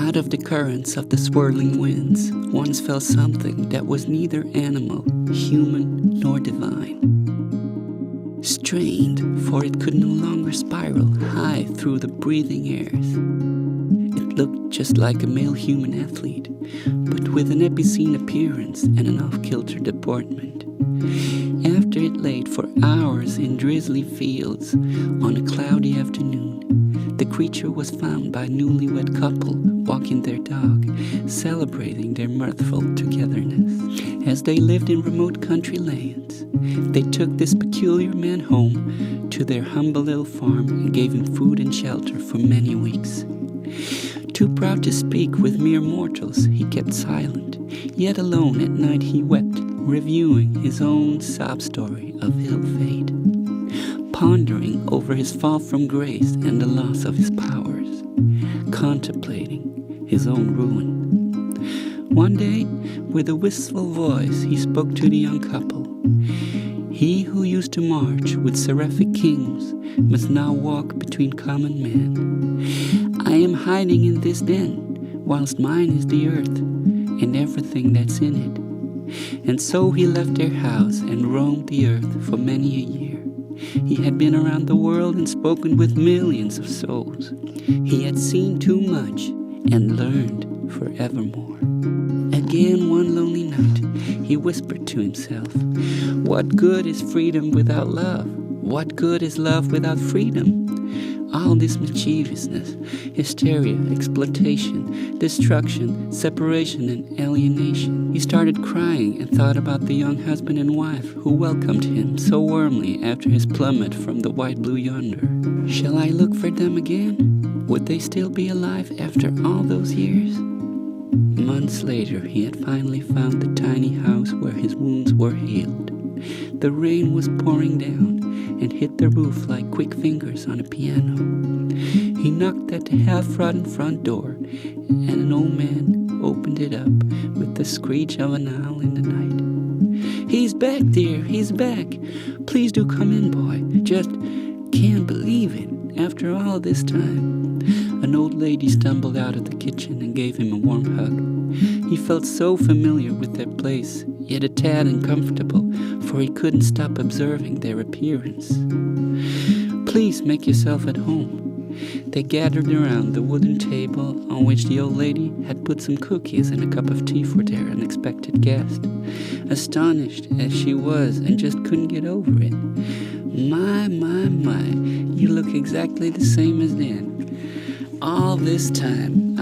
Out of the currents of the swirling winds, once fell something that was neither animal, human, nor divine. Strained, for it could no longer spiral high through the breathing airs. It looked just like a male human athlete, but with an epicene appearance and an off-kilter deportment. After it laid for hours in drizzly fields on a cloudy afternoon, the creature was found by a newlywed couple walking their dog, celebrating their mirthful togetherness. As they lived in remote country lands, they took this peculiar man home to their humble little farm and gave him food and shelter for many weeks. Too proud to speak with mere mortals, he kept silent, yet alone at night he wept, reviewing his own sob story of ill fate, pondering over his fall from grace and the loss of his powers, contemplating his own ruin. One day, with a wistful voice, he spoke to the young couple. He who used to march with seraphic kings must now walk between common men. I am hiding in this den, whilst mine is the earth and everything that's in it. And so he left their house and roamed the earth for many a year. He had been around the world and spoken with millions of souls. He had seen too much and learned forevermore. Again one lonely night, he whispered to himself, "What good is freedom without love? What good is love without freedom? All this mischievousness, hysteria, exploitation, destruction, separation, and alienation." He started crying and thought about the young husband and wife who welcomed him so warmly after his plummet from the white-blue yonder. Shall I look for them again? Would they still be alive after all those years? Months later, he had finally found the tiny house where his wounds were healed. The rain was pouring down and hit the roof like quick fingers on a piano. He knocked at the half-rotten front door, and an old man opened it up with the screech of an owl in the night. "He's back, dear, he's back. Please do come in, boy. Just can't believe it, after all this time." An old lady stumbled out of the kitchen and gave him a warm hug. He felt so familiar with their place, yet a tad uncomfortable, for he couldn't stop observing their appearance. "Please make yourself at home." They gathered around the wooden table on which the old lady had put some cookies and a cup of tea for their unexpected guest, astonished as she was and just couldn't get over it. My, you look exactly the same as then. All this time,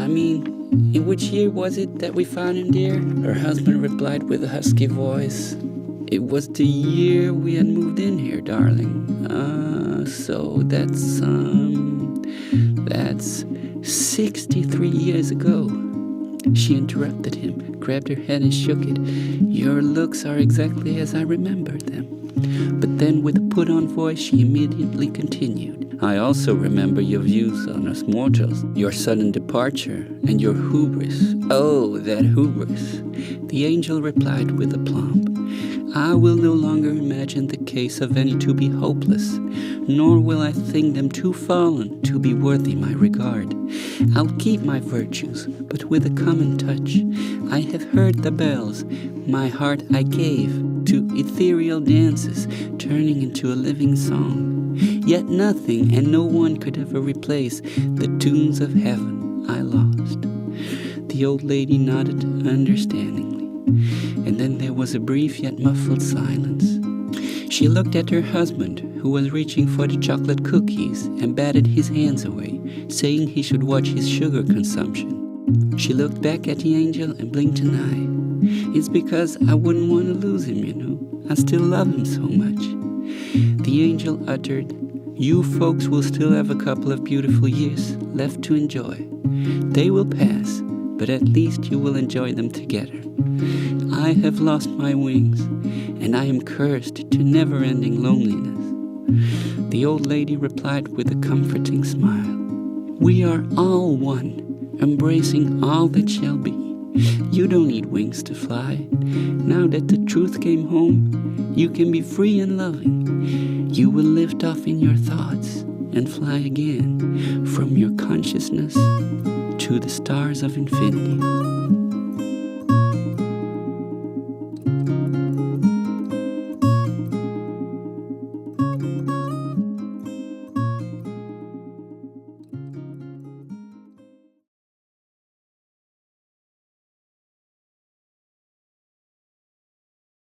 in which year was it that we found him, dear? Her husband replied with a husky voice. "It was the year we had moved in here, darling. So that's 63 years ago." She interrupted him, grabbed her head and shook it. "Your looks are exactly as I remembered them." But then with a put-on voice, she immediately continued. "I also remember your views on us mortals, your sudden departure, and your hubris. Oh, that hubris." The angel replied with aplomb, "I will no longer imagine the case of any to be hopeless, nor will I think them too fallen to be worthy my regard. I'll keep my virtues, but with a common touch. I have heard the bells, my heart I gave to ethereal dances, turning into a living song. Yet nothing and no one could ever replace the tunes of heaven I lost." The old lady nodded understandingly, and then there was a brief yet muffled silence. She looked at her husband, who was reaching for the chocolate cookies, and batted his hands away, saying he should watch his sugar consumption. She looked back at the angel and blinked an eye. "It's because I wouldn't want to lose him, you know. I still love him so much." The angel uttered, "You folks will still have a couple of beautiful years left to enjoy. They will pass, but at least you will enjoy them together. I have lost my wings, and I am cursed to never-ending loneliness." The old lady replied with a comforting smile, "We are all one, embracing all that shall be. You don't need wings to fly. Now that the truth came home, you can be free and loving. You will lift off in your thoughts and fly again from your consciousness to the stars of infinity.